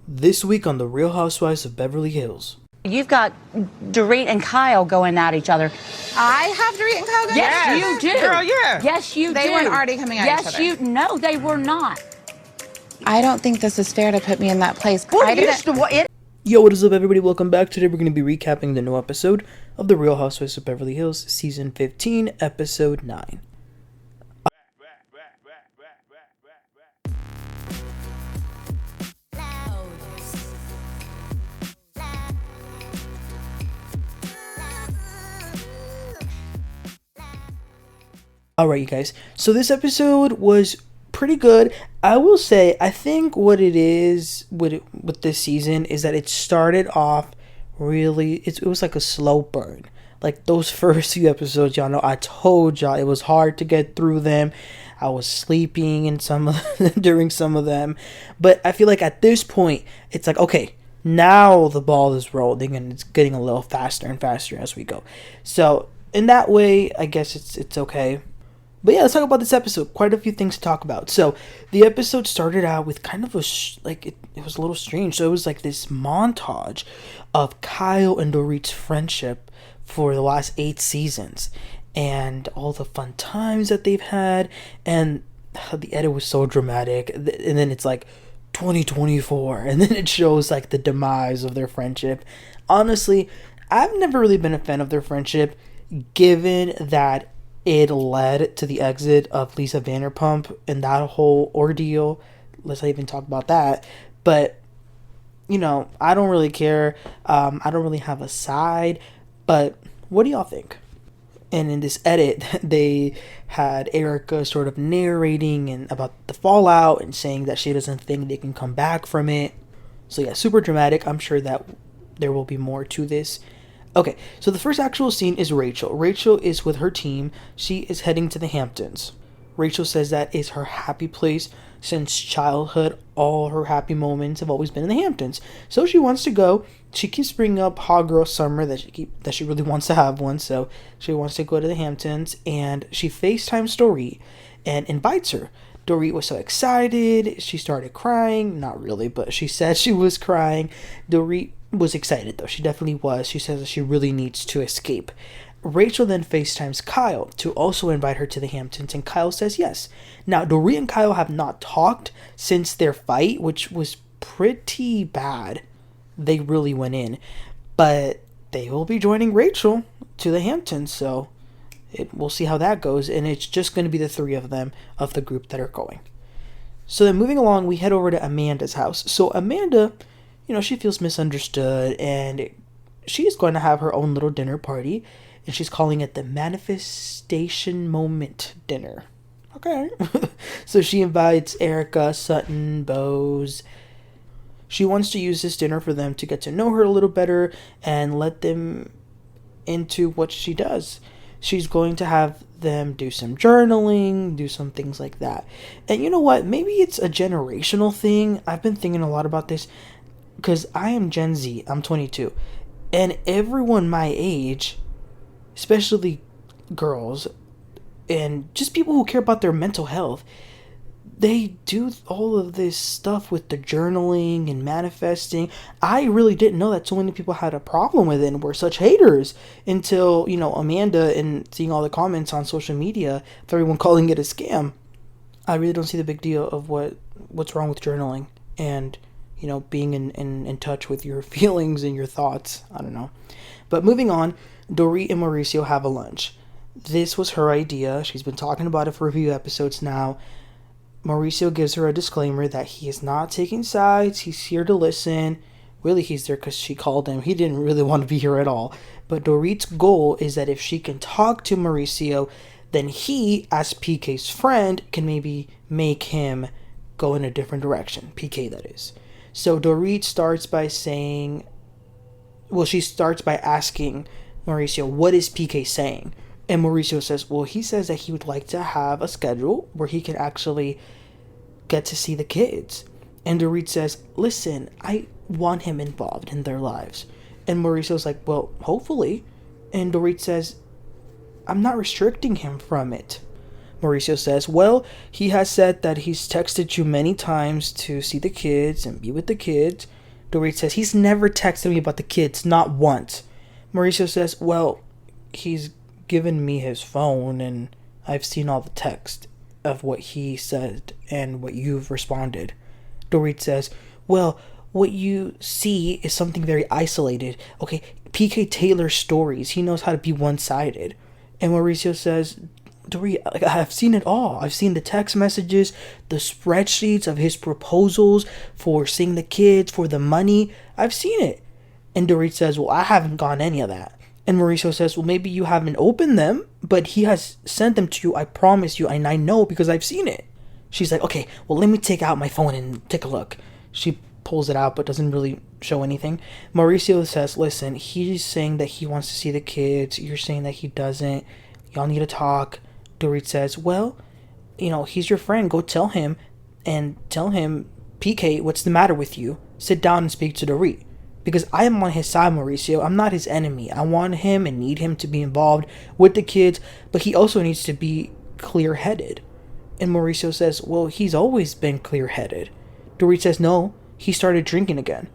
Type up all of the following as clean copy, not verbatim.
This week on The Real Housewives of Beverly Hills. You've got Dorit and Kyle going at each other. I have Dorit and Kyle going at each other? Yes, you do. Girl, yeah. Yes, you do. They weren't already coming at each other. Yes, no, they were not. I don't think this is fair to put me in that place. Yo, what is up, everybody? Welcome back. Today we're going to be recapping the new episode of The Real Housewives of Beverly Hills, Season 15, Episode 9. Alright, you guys, so this episode was pretty good. I will say, I think what it is with this season is that it started off really, it was like a slow burn. Like those first few episodes, y'all know, I told y'all it was hard to get through them. I was sleeping in during some of them. But I feel like at this point, it's like, okay, now the ball is rolling and it's getting a little faster and faster as we go. So in that way, I guess it's okay. But yeah, let's talk about this episode. Quite a few things to talk about. So the episode started out with kind of a it was a little strange. So it was like this montage of Kyle and Dorit's friendship for the last 8 seasons and all the fun times that they've had. And the edit was so dramatic. And then it's like 2024, and then it shows like the demise of their friendship. Honestly, I've never really been a fan of their friendship, given that it led to the exit of Lisa Vanderpump and that whole ordeal. Let's not even talk about that. But, you know, I don't really care. I don't really have a side. But what do y'all think? And in this edit, they had Erika sort of narrating and about the fallout and saying that she doesn't think they can come back from it. So yeah, super dramatic. I'm sure that there will be more to this. Okay, so the first actual scene is Rachel. Rachel is with her team. She is heading to the Hamptons. Rachel says that is her happy place since childhood. All her happy moments have always been in the Hamptons. So she wants to go. She keeps bringing up Hot Girl Summer that she really wants to have one. So she wants to go to the Hamptons, and she FaceTimes Dorit and invites her. Dorit was so excited. She started crying. Not really, but she said she was crying. Dorit was excited though. She definitely was. She says that she really needs to escape. Rachel then FaceTimes Kyle to also invite her to the Hamptons, and Kyle says yes. Now, Dorit and Kyle have not talked since their fight, which was pretty bad. They really went in. But they will be joining Rachel to the Hamptons, so we'll see how that goes. And it's just going to be the 3 of them, of the group that are going. So then moving along, we head over to Amanda's house. So Amanda, you know, she feels misunderstood, and she is going to have her own little dinner party, and she's calling it the Manifestation Moment Dinner. Okay. So she invites Erika, Sutton, Bose. She wants to use this dinner for them to get to know her a little better and let them into what she does. She's going to have them do some journaling, do some things like that. And you know what? Maybe it's a generational thing. I've been thinking a lot about this, because I am Gen Z, I'm 22, and everyone my age, especially girls, and just people who care about their mental health, they do all of this stuff with the journaling and manifesting. I really didn't know that so many people had a problem with it and were such haters until, you know, Amanda, and seeing all the comments on social media of everyone calling it a scam. I really don't see the big deal of what's wrong with journaling and, you know, being in touch with your feelings and your thoughts. I don't know. But moving on, Dorit and Mauricio have a lunch. This was her idea. She's been talking about it for a few episodes now. Mauricio gives her a disclaimer that he is not taking sides. He's here to listen. Really, he's there because she called him. He didn't really want to be here at all. But Dorit's goal is that if she can talk to Mauricio, then he, as PK's friend, can maybe make him go in a different direction. PK, that is. So Dorit starts by asking Mauricio, what is PK saying? And Mauricio says, well, he says that he would like to have a schedule where he can actually get to see the kids. And Dorit says, listen, I want him involved in their lives. And Mauricio's like, well, hopefully. And Dorit says, I'm not restricting him from it. Mauricio says, well, he has said that he's texted you many times to see the kids and be with the kids. Dorit says, he's never texted me about the kids, not once. Mauricio says, well, he's given me his phone and I've seen all the text of what he said and what you've responded. Dorit says, well, what you see is something very isolated. Okay, PK tailors stories. He knows how to be one-sided. And Mauricio says, Dorit, like, I've seen it all. I've seen the text messages, the spreadsheets of his proposals for seeing the kids, for the money. I've seen it. And Dorit says, well, I haven't gotten any of that. And Mauricio says, well, maybe you haven't opened them, but he has sent them to you, I promise you, and I know because I've seen it. She's like, okay, well, let me take out my phone and take a look. She pulls it out, but doesn't really show anything. Mauricio says, listen, he's saying that he wants to see the kids. You're saying that he doesn't. Y'all need to talk. Dorit says, well, he's your friend. Go tell him and tell him, PK, what's the matter with you? Sit down and speak to Dorit. Because I am on his side, Mauricio. I'm not his enemy. I want him and need him to be involved with the kids, but he also needs to be clear-headed. And Mauricio says, well, he's always been clear-headed. Dorit says, no, he started drinking again.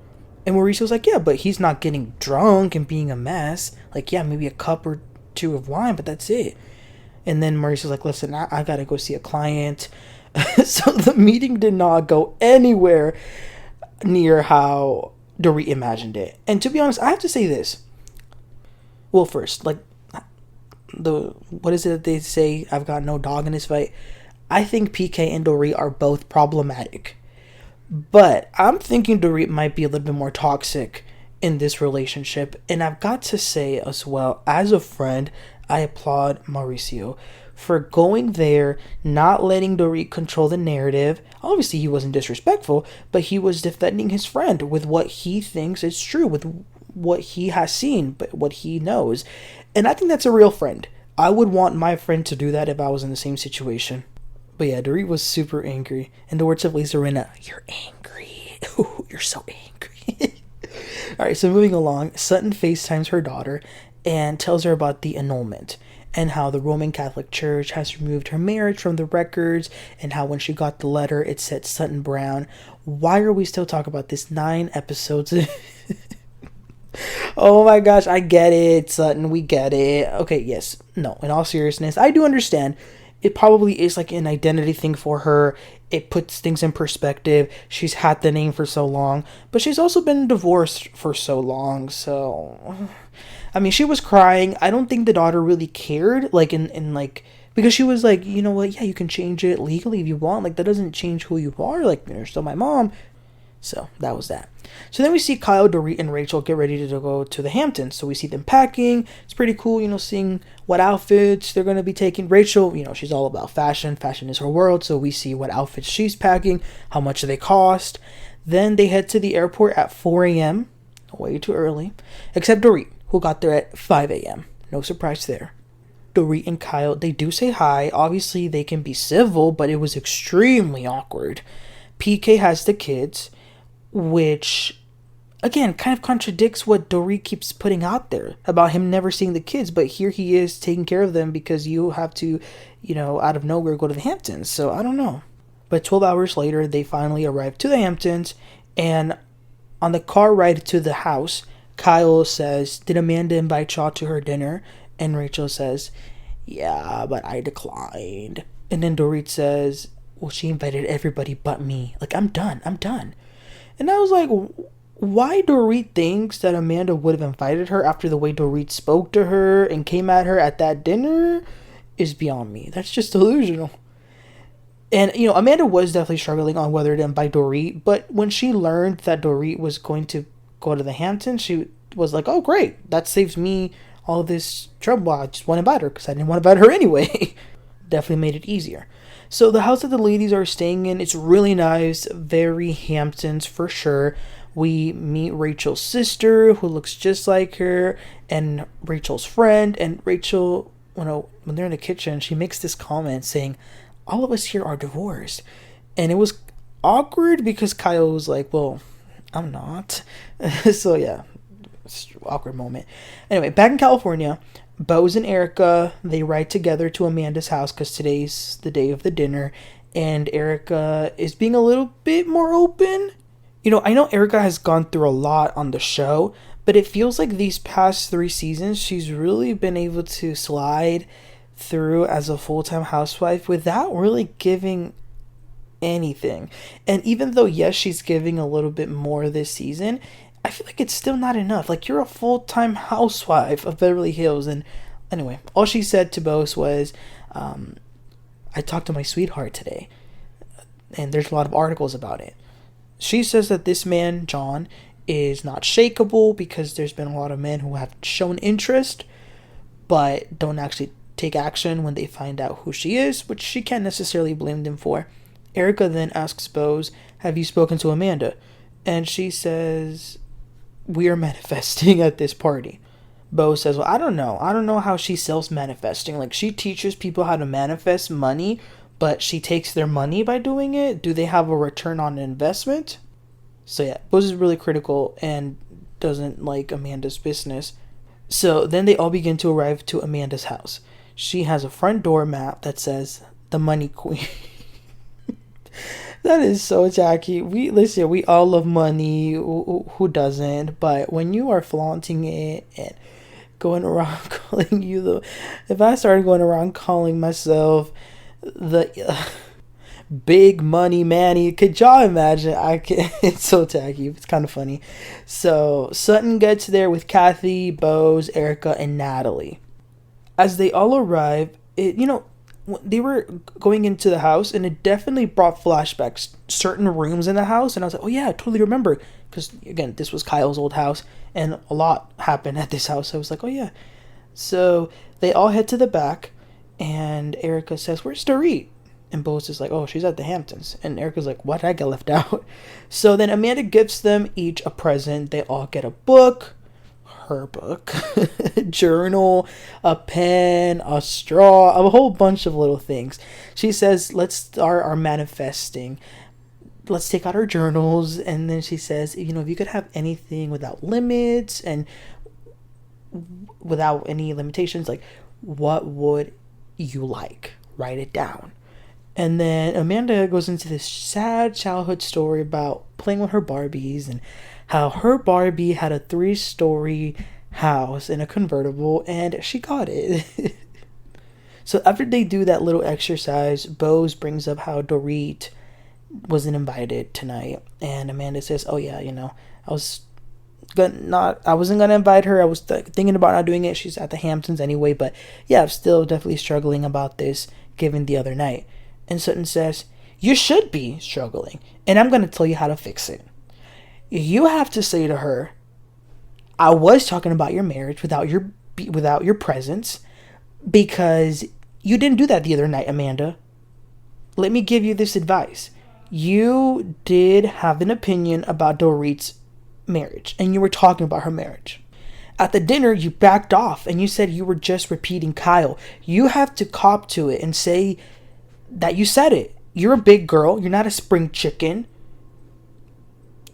And Mauricio's like, yeah, but he's not getting drunk and being a mess. Like, yeah, maybe a cup or two of wine, but that's it. And then Mauricio's like, listen, I gotta go see a client. So the meeting did not go anywhere near how Dorit imagined it. And to be honest, I have to say this. Well, first, like, what is it that they say? I've got no dog in this fight. I think PK and Dorit are both problematic. But I'm thinking Dorit might be a little bit more toxic in this relationship. And I've got to say as well, as a friend, I applaud Mauricio for going there, not letting Dorit control the narrative. Obviously, he wasn't disrespectful, but he was defending his friend with what he thinks is true, with what he has seen, but what he knows. And I think that's a real friend. I would want my friend to do that if I was in the same situation. But yeah, Dorit was super angry. In the words of Lisa Rinna, you're angry. Ooh, you're so angry. Alright, so moving along, Sutton FaceTimes her daughter and tells her about the annulment and how the Roman Catholic Church has removed her marriage from the records, and how when she got the letter, it said Sutton Brown. Why are we still talking about this? 9 episodes. Oh my gosh, I get it, Sutton, we get it. Okay, yes, no, in all seriousness, I do understand. It probably is like an identity thing for her. It puts things in perspective. She's had the name for so long, but she's also been divorced for so long, so... I mean, she was crying. I don't think the daughter really cared, like, because she was like, you know what, yeah, you can change it legally if you want. Like, that doesn't change who you are. Like, you're still my mom. So, that was that. So then we see Kyle, Dorit, and Rachel get ready to go to the Hamptons. So we see them packing. It's pretty cool, seeing what outfits they're going to be taking. Rachel, she's all about fashion. Fashion is her world. So we see what outfits she's packing, how much they cost. Then they head to the airport at 4 a.m. Way too early. Except Dorit, who got there at 5 a.m. No surprise there. Dorit and Kyle, they do say hi. Obviously, they can be civil, but it was extremely awkward. PK has the kids, which, again, kind of contradicts what Dorit keeps putting out there about him never seeing the kids. But here he is taking care of them because you have to, out of nowhere go to the Hamptons. So, I don't know. But 12 hours later, they finally arrive to the Hamptons. And on the car ride to the house, Kyle says, did Amanda invite y'all to her dinner? And Rachel says, yeah, but I declined. And then Dorit says, well, she invited everybody but me. Like, I'm done. And I was like, why Dorit thinks that Amanda would have invited her after the way Dorit spoke to her and came at her at that dinner is beyond me. That's just delusional. And, Amanda was definitely struggling on whether to invite Dorit. But when she learned that Dorit was going to go to the Hamptons, she was like, oh, great. That saves me all this trouble. I just want to invite her because I didn't want to invite her anyway. Definitely made it easier. So the house that the ladies are staying in, it's really nice. Very Hamptons for sure. We meet Rachel's sister, who looks just like her, and Rachel's friend. And Rachel, when they're in the kitchen, she makes this comment saying, all of us here are divorced. And it was awkward because Kyle was like, well, I'm not. So yeah, it's an awkward moment. Anyway, back in California, Boz and Erika, they ride together to Amanda's house because today's the day of the dinner. And Erika is being a little bit more open. I know Erika has gone through a lot on the show, but it feels like these past 3 seasons, she's really been able to slide through as a full-time housewife without really giving anything. And even though, yes, she's giving a little bit more this season, I feel like it's still not enough. Like, you're a full-time housewife of Beverly Hills. And anyway, all she said to Bose was, I talked to my sweetheart today. And there's a lot of articles about it. She says that this man, John, is not shakeable because there's been a lot of men who have shown interest but don't actually take action when they find out who she is, which she can't necessarily blame them for. Erika then asks Bose, have you spoken to Amanda? And she says, we are manifesting at this party. Bose says, well, I don't know. I don't know how she sells manifesting. Like, she teaches people how to manifest money, but she takes their money by doing it. Do they have a return on investment? So yeah, Bose is really critical and doesn't like Amanda's business. So then they all begin to arrive to Amanda's house. She has a front door map that says the Money Queen. That is so tacky. We all love money. Who doesn't? But when you are flaunting it and going around calling you if I started going around calling myself the big money Manny, could y'all imagine? It's so tacky. It's kind of funny. So Sutton gets there with Kathy, Bose, Erika, and Natalie. As they all arrive, they were going into the house, and it definitely brought flashbacks. Certain rooms in the house, and I was like, oh yeah, I totally remember. Because again, this was Kyle's old house, and a lot happened at this house. So I was like, oh yeah. So they all head to the back, and Erika says, where's Dorit? And Bose is like, oh, she's at the Hamptons. And Erika's like, what? I got left out. So then Amanda gives them each a present. They all get a book, her book, a journal, a pen, a straw, a whole bunch of little things. She says, let's start our manifesting. Let's take out our journals. And then she says, if you could have anything without limits and without any limitations, like, what would you like? Write it down. And then Amanda goes into this sad childhood story about playing with her Barbies and how her Barbie had a 3-story house in a convertible and she got it. So after they do that little exercise, Bose brings up how Dorit wasn't invited tonight. And Amanda says, oh yeah, I wasn't gonna invite her. I was thinking about not doing it. She's at the Hamptons anyway, but yeah, I'm still definitely struggling about this given the other night. And Sutton says, you should be struggling, and I'm going to tell you how to fix it. You have to say to her, I was talking about your marriage without your presence because you didn't do that the other night, Amanda. Let me give you this advice. You did have an opinion about Dorit's marriage, and you were talking about her marriage. At the dinner, you backed off, and you said you were just repeating Kyle. You have to cop to it and say that you said it. You're a big girl. You're not a spring chicken.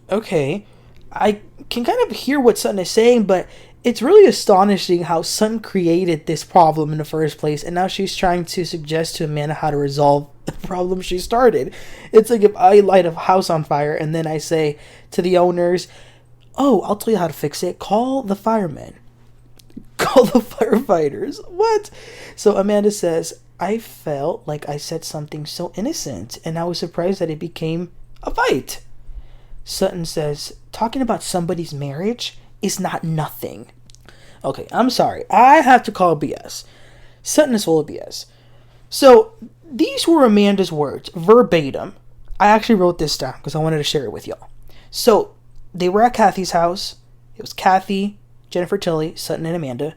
Okay. I can kind of hear what Sutton is saying, but it's really astonishing how Sutton created this problem in the first place, and now she's trying to suggest to Amanda how to resolve the problem she started. It's like if I light a house on fire and then I say to the owners, oh, I'll tell you how to fix it. Call the firemen. Call the firefighters. What? So Amanda says, I felt like I said something so innocent, and I was surprised that it became a fight. Sutton says, talking about somebody's marriage is not nothing. Okay, I'm sorry. I have to call BS. Sutton is full of BS. So, these were Amanda's words, verbatim. I actually wrote this down because I wanted to share it with y'all. So, they were at Kathy's house. It was Kathy, Jennifer Tilly, Sutton, and Amanda.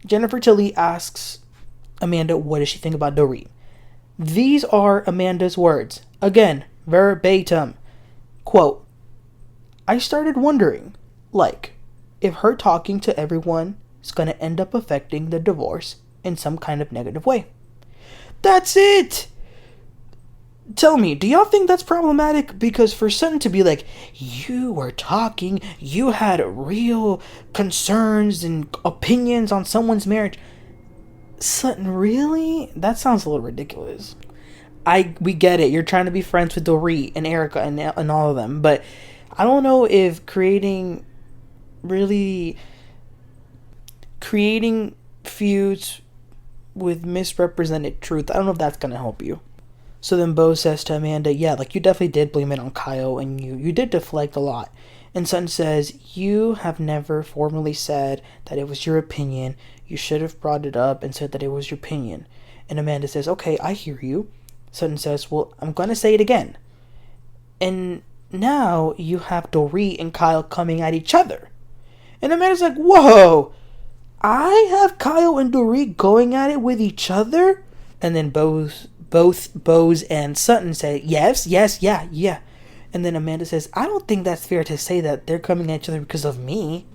Jennifer Tilly asks Amanda, what does she think about Dorit? These are Amanda's words. Again, verbatim. Quote, I started wondering, if her talking to everyone is going to end up affecting the divorce in some kind of negative way. That's it! Tell me, do y'all think that's problematic? Because for Sutton to be like, you were talking, you had real concerns and opinions on someone's marriage. Sutton, really? That sounds a little ridiculous. We get it. You're trying to be friends with Dorit and Erika and all of them. But I don't know if creating feuds with misrepresented truth, I don't know if that's going to help you. So then Bo says to Amanda, yeah, like, you definitely did blame it on Kyle, and you did deflect a lot. And Sutton says, you have never formally said that it was your opinion. You should have brought it up and said that it was your opinion. And Amanda says, okay, I hear you. Sutton says, well, I'm going to say it again. And now you have Dorit and Kyle coming at each other. And Amanda's like, whoa, I have Kyle and Dorit going at it with each other? And then both Bose and Sutton say, yes, yeah. And then Amanda says, I don't think that's fair to say that they're coming at each other because of me.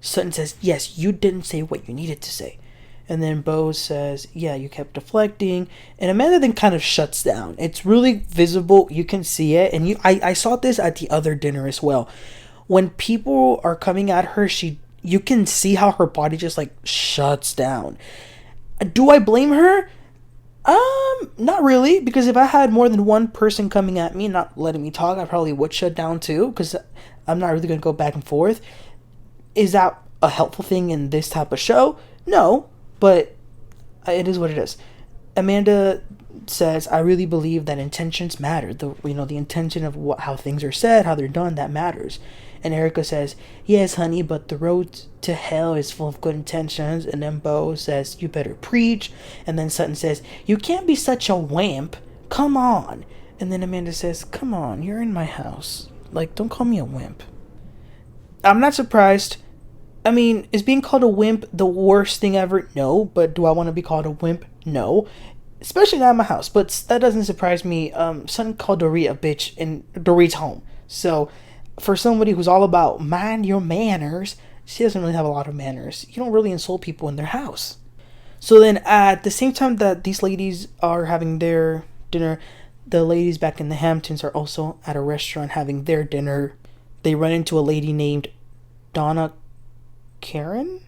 Sutton says, yes, you didn't say what you needed to say. And then Bose says, yeah, you kept deflecting. And Amanda then kind of shuts down. It's really visible. You can see it. And I saw this at the other dinner as well. When people are coming at her, you can see how her body just like shuts down. Do I blame her? Not really, because if I had more than one person coming at me, not letting me talk, I probably would shut down too, because I'm not really going to go back and forth. Is that a helpful thing in this type of show? No, but it is what it is. Amanda says, I really believe that intentions matter. The intention of how things are said, how they're done, that matters. And Erika says, yes, honey, but the road to hell is full of good intentions. And then Bo says, you better preach. And then Sutton says, you can't be such a wimp. Come on. And then Amanda says, come on, you're in my house. Like, don't call me a wimp. I'm not surprised. I mean, is being called a wimp the worst thing ever? No. But do I want to be called a wimp? No. Especially not in my house. But that doesn't surprise me. Sutton called Dorit a bitch in Dorit's home. So for somebody who's all about mind your manners, she doesn't really have a lot of manners. You don't really insult people in their house. So then at the same time that these ladies are having their dinner, the ladies back in the Hamptons are also at a restaurant having their dinner. They run into a lady named Donna Karen?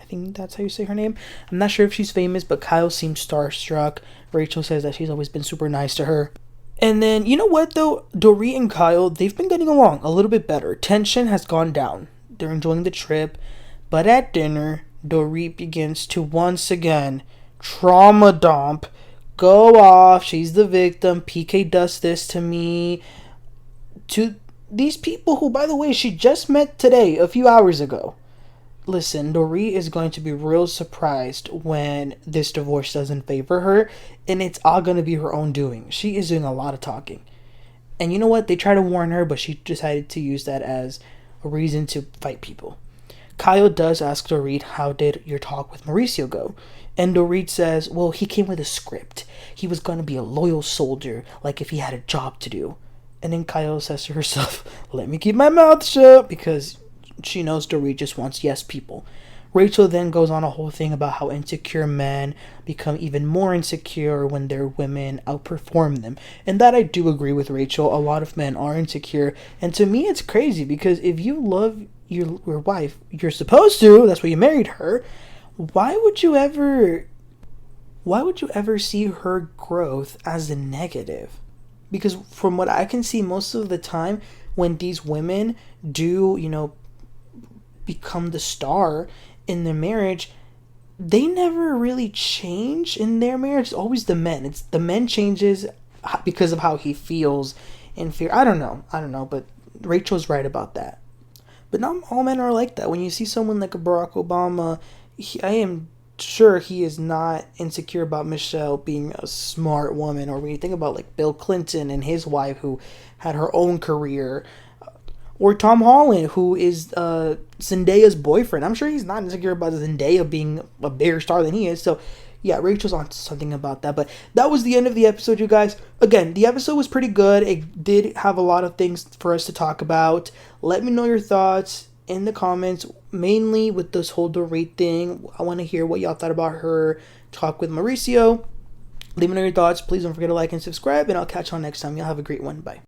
I think that's how you say her name. I'm not sure if she's famous, but Kyle seems starstruck. Rachel says that she's always been super nice to her. And then, you know what though? Dorit and Kyle, they've been getting along a little bit better. Tension has gone down. They're enjoying the trip. But at dinner, Dorit begins to once again trauma dump. Go off. She's the victim. PK does this to me. To these people who, by the way, she just met today, a few hours ago. Listen, Dorit is going to be real surprised when this divorce doesn't favor her, and it's all going to be her own doing. She is doing a lot of talking. And you know what? They try to warn her, but she decided to use that as a reason to fight people. Kyle does ask Dorit, how did your talk with Mauricio go? And Dorit says, well, he came with a script. He was going to be a loyal soldier, like if he had a job to do. And then Kyle says to herself, let me keep my mouth shut, because she knows Dorit just wants yes people. Rachel then goes on a whole thing about how insecure men become even more insecure when their women outperform them. And that I do agree with Rachel. A lot of men are insecure. And to me, it's crazy because if you love your wife, you're supposed to, that's why you married her. Why would you ever see her growth as a negative? Because from what I can see, most of the time when these women do, become the star in their marriage, they never really change in their marriage. It's always the men. It's the men changes because of how he feels in fear. I don't know, but Rachel's right about that. But not all men are like that. When you see someone like a Barack Obama, I am sure he is not insecure about Michelle being a smart woman. Or when you think about like Bill Clinton and his wife who had her own career, or Tom Holland, who is Zendaya's boyfriend. I'm sure he's not insecure about Zendaya being a bigger star than he is. So, yeah, Rachel's on something about that. But that was the end of the episode, you guys. Again, the episode was pretty good. It did have a lot of things for us to talk about. Let me know your thoughts in the comments, mainly with this whole Dorit thing. I want to hear what y'all thought about her talk with Mauricio. Let me know your thoughts. Please don't forget to like and subscribe, and I'll catch y'all next time. Y'all have a great one. Bye.